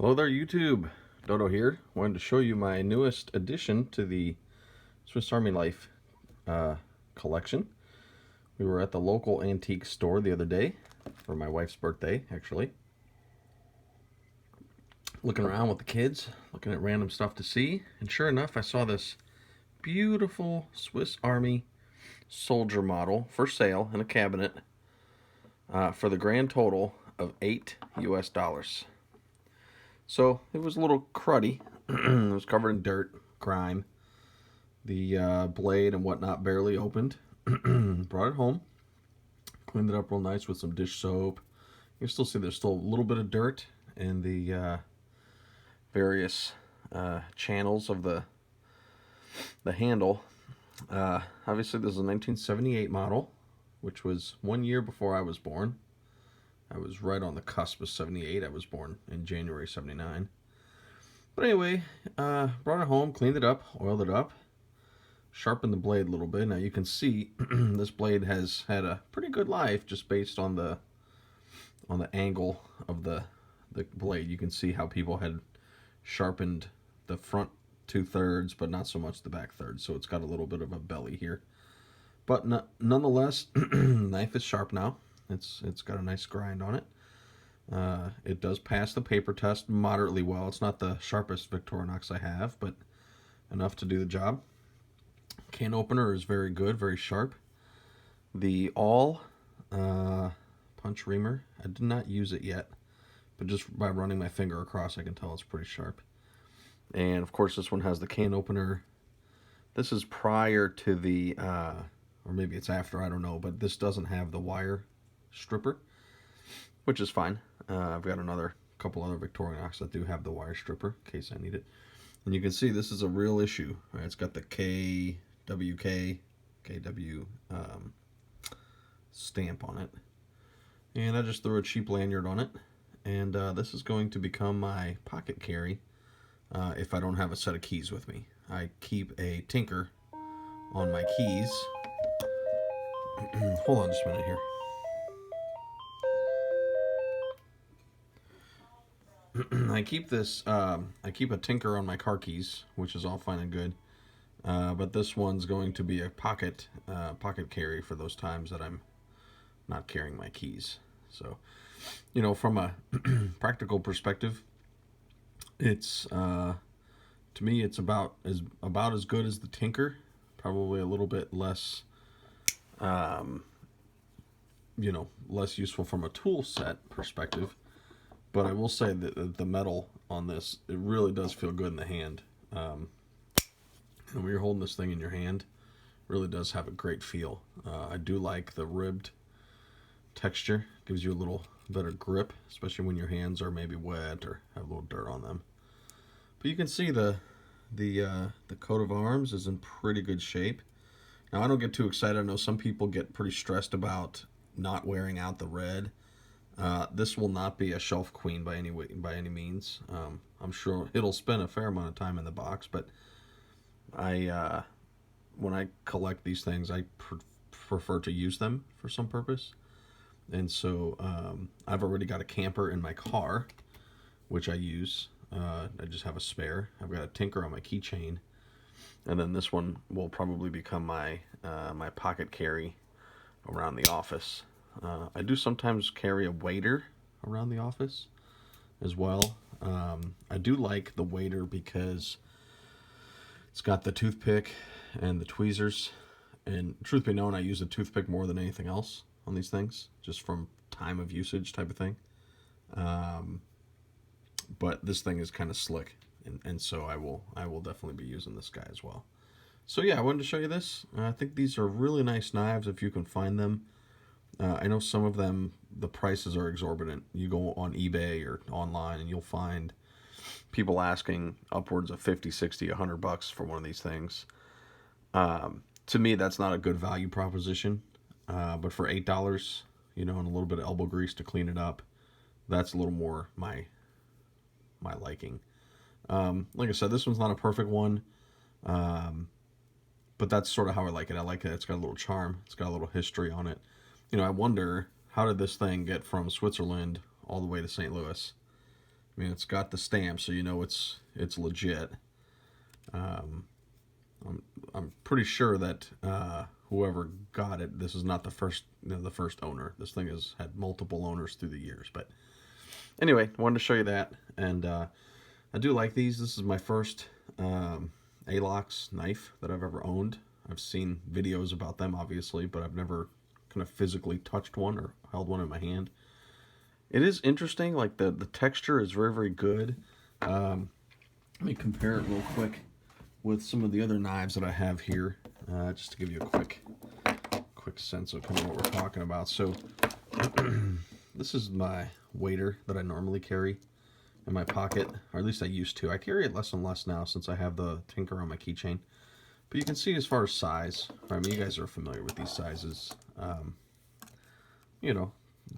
Hello there, YouTube. Dodo here. Wanted to show you my newest addition to the Swiss Army Life collection. We were at the local antique store the other day for my wife's birthday, actually. Looking around with the kids, looking at random stuff to see, and sure enough, I saw this beautiful Swiss Army Soldier model for sale in a cabinet for the grand total of $8 US. So it was a little cruddy. It was covered in dirt, grime. The blade and whatnot barely opened. Brought it home, cleaned it up real nice with some dish soap. You can still see there's still a little bit of dirt in the various channels of the handle. Obviously, this is a 1978 model, which was 1 year before I was born. I was right on the cusp of 78. I was born in January 79. But anyway, brought it home, cleaned it up, oiled it up, sharpened the blade a little bit. Now you can see this blade has had a pretty good life just based on the angle of the blade. You can see how people had sharpened the front 2/3, but not so much the back third. So it's got a little bit of a belly here. But nonetheless, knife is sharp now. It's got a nice grind on it. It does pass the paper test moderately well. It's not the sharpest Victorinox I have, but enough to do the job. Can opener is very good, very sharp. The awl punch reamer, I did not use it yet, but just by running my finger across, I can tell it's pretty sharp. And of course, this one has the can opener. This is prior to the, or maybe it's after, I don't know, but this doesn't have the wire stripper, which is fine. I've got couple other Victorinox that do have the wire stripper in case I need it. And you can see this is a real issue. Right, it's got the KW stamp on it. And I just threw a cheap lanyard on it. And this is going to become my pocket carry if I don't have a set of keys with me. I keep a tinker on my keys. Hold on just a minute here. I keep a tinker on my car keys, which is all fine and good. But this one's going to be a pocket carry for those times that I'm not carrying my keys. So, you know, from a practical perspective, it's to me it's about as good as the tinker. Probably a little bit less, less useful from a tool set perspective. But I will say that the metal on this, it really does feel good in the hand. And when you're holding this thing in your hand, it really does have a great feel. I do like the ribbed texture. Gives you a little better grip, especially when your hands are maybe wet or have a little dirt on them. But you can see the coat of arms is in pretty good shape. Now I don't get too excited. I know some people get pretty stressed about not wearing out the red. This will not be a shelf queen by any means. I'm sure it'll spend a fair amount of time in the box, but when I collect these things, I prefer to use them for some purpose. And so I've already got a camper in my car, which I use. I just have a spare. I've got a tinker on my keychain, and then this one will probably become my my pocket carry around the office. I do sometimes carry a waiter around the office as well. I do like the waiter because it's got the toothpick and the tweezers. And truth be known, I use the toothpick more than anything else on these things, just from time of usage type of thing. But this thing is kind of slick, and so I will definitely be using this guy as well. So yeah, I wanted to show you this. I think these are really nice knives if you can find them. I know some of them, the prices are exorbitant. You go on eBay or online and you'll find people asking upwards of 50, 60, $100 for one of these things. To me, that's not a good value proposition. But for $8, and a little bit of elbow grease to clean it up, that's a little more my liking. Like I said, this one's not a perfect one. But that's sort of how I like it. I like it. It's got a little charm. It's got a little history on it. I wonder, how did this thing get from Switzerland all the way to St. Louis? I mean, it's got the stamp, so you know it's legit. Um, I'm pretty sure that whoever got it, this is not the first, the first owner. This thing has had multiple owners through the years. But anyway, wanted to show you that, and I do like these. This is my first alox knife that I've ever owned. I've seen videos about them, obviously, but I've never kind of physically touched one or held one in my hand. It is interesting. Like the texture is very, very good. Let me compare it real quick with some of the other knives that I have here, just to give you a quick sense of kind of what we're talking about. So this is my waiter that I normally carry in my pocket, or at least I used to. I carry it less and less now since I have the Tinker on my keychain. But you can see as far as size, I mean, you guys are familiar with these sizes. You know,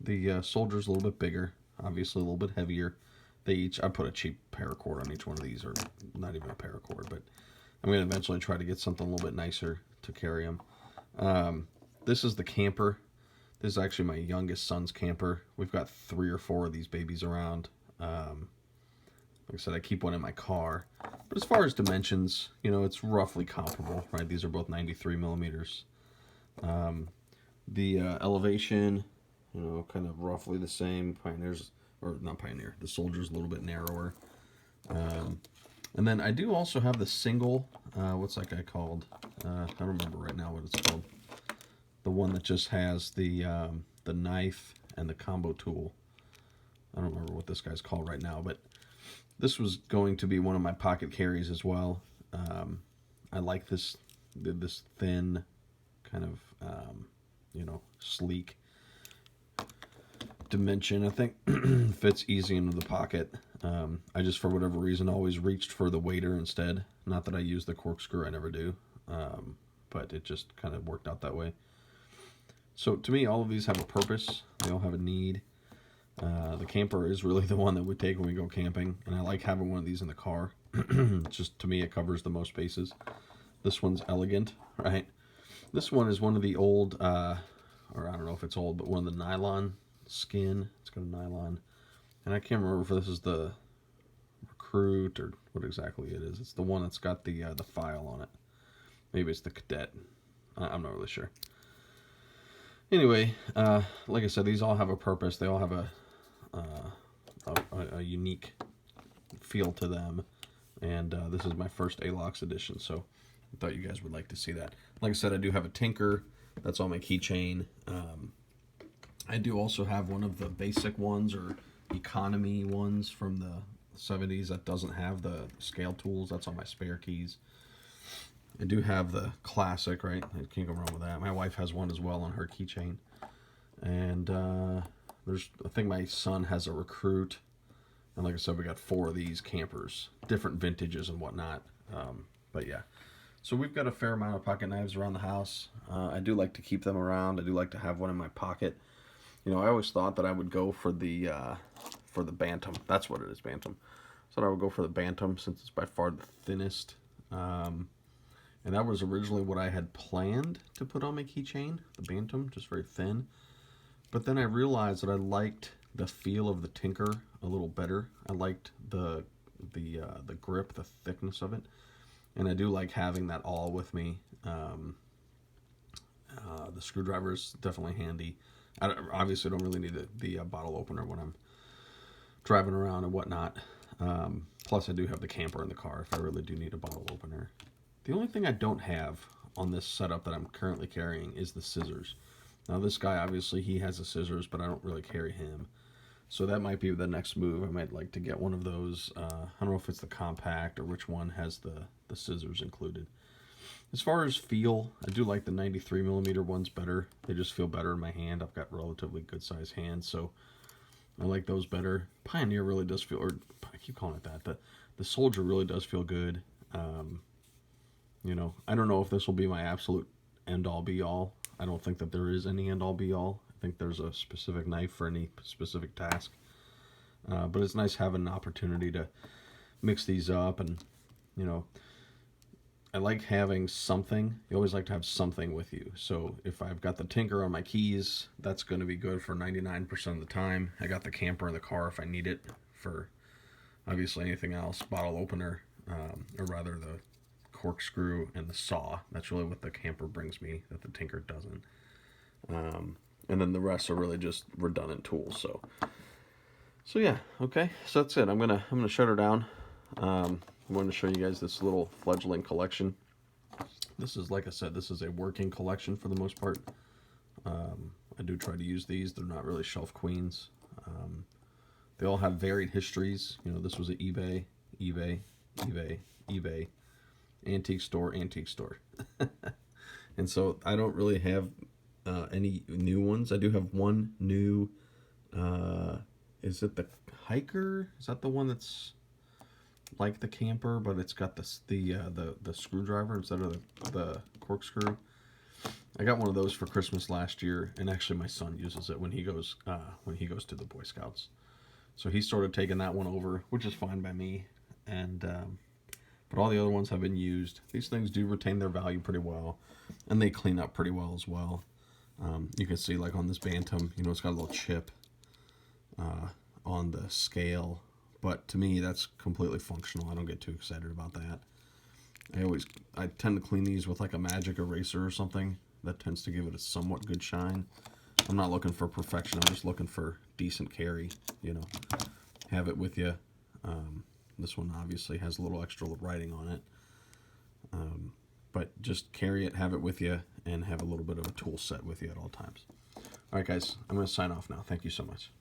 the Soldier's a little bit bigger, obviously a little bit heavier. They each, I put a cheap paracord on each one of these, or not even a paracord, but I'm going to eventually try to get something a little bit nicer to carry them. This is the camper. This is actually my youngest son's camper. We've got 3 or 4 of these babies around. Like I said, I keep one in my car. But as far as dimensions, you know, it's roughly comparable, right? These are both 93 millimeters. The elevation, you know, kind of roughly the same. Pioneer's, or not Pioneer, the Soldier's a little bit narrower. And then I do also have the single, what's that guy called? I don't remember right now what it's called. The one that just has the knife and the combo tool. I don't remember what this guy's called right now, but this was going to be one of my pocket carries as well. I like this thin, kind of, you know, sleek dimension. I think fits easy into the pocket. I just, for whatever reason, always reached for the waiter instead. Not that I use the corkscrew, I never do. But it just kind of worked out that way. So to me, all of these have a purpose. They all have a need. The camper is really the one that we take when we go camping, and I like having one of these in the car. Just, to me, it covers the most bases. This one's elegant, right? This one is one of the old, or I don't know if it's old, but one of the nylon skin. It's got a nylon, and I can't remember if this is the Recruit or what exactly it is. It's the one that's got the file on it. Maybe it's the Cadet. I'm not really sure. Anyway, like I said, these all have a purpose. They all have a unique feel to them, and this is my first alox edition, so I thought you guys would like to see that. Like I said, I do have a Tinker. That's on my keychain. I do also have one of the basic ones, or economy ones from the 70s that doesn't have the scale tools. That's on my spare keys. I do have the classic, right? I can't go wrong with that. My wife has one as well on her keychain. And I think my son has a Recruit. And like I said, we got 4 of these campers, different vintages and whatnot. But yeah, so we've got a fair amount of pocket knives around the house. I do like to keep them around. I do like to have one in my pocket. You know, I always thought that I would go for the Bantam. That's what it is, Bantam. So I would go for the Bantam since it's by far the thinnest. And that was originally what I had planned to put on my keychain, the Bantam, just very thin. But then I realized that I liked the feel of the Tinker a little better. I liked the grip, the thickness of it, and I do like having that all with me. The screwdriver is definitely handy. I obviously don't really need the bottle opener when I'm driving around and whatnot. Plus, I do have the camper in the car if I really do need a bottle opener. The only thing I don't have on this setup that I'm currently carrying is the scissors. Now, this guy, obviously, he has the scissors, but I don't really carry him. So that might be the next move. I might like to get one of those. I don't know if it's the compact or which one has the scissors included. As far as feel, I do like the 93 millimeter ones better. They just feel better in my hand. I've got relatively good sized hands, so I like those better. Pioneer really does feel, or I keep calling it that. The Soldier really does feel good. You know, I don't know if this will be my absolute end-all be-all. I don't think that there is any end-all be-all. I think there's a specific knife for any specific task. But it's nice having an opportunity to mix these up, and, you know, I like having something. You always like to have something with you. So if I've got the Tinker on my keys, that's going to be good for 99% of the time. I got the camper in the car if I need it for Obviously, anything else, bottle opener, or rather the corkscrew and the saw. That's really what the camper brings me that the Tinker doesn't. And then the rest are really just redundant tools. So yeah, okay. So that's it. I'm gonna shut her down. I'm going to show you guys this little fledgling collection. This is, like I said, this is a working collection for the most part. I do try to use these. They're not really shelf queens. They all have varied histories. You know, this was an eBay, eBay, eBay, eBay, antique store, antique store. And so I don't really have any new ones. I do have one new, is it the Hiker? Is that the one that's like the camper, but it's got the screwdriver instead of the corkscrew? I got one of those for Christmas last year, and actually my son uses it when he goes to the Boy Scouts. So he's sort of taken that one over, which is fine by me. And but all the other ones have been used. These things do retain their value pretty well, and they clean up pretty well as well. You can see, like on this Bantam, you know, it's got a little chip on the scale, but to me that's completely functional. I don't get too excited about that. I tend to clean these with like a magic eraser or something. That tends to give it a somewhat good shine. I'm not looking for perfection. I'm just looking for decent carry. You know, have it with you. This one obviously has a little extra writing on it, but just carry it, have it with you, and have a little bit of a tool set with you at all times. All right, guys, I'm going to sign off now. Thank you so much.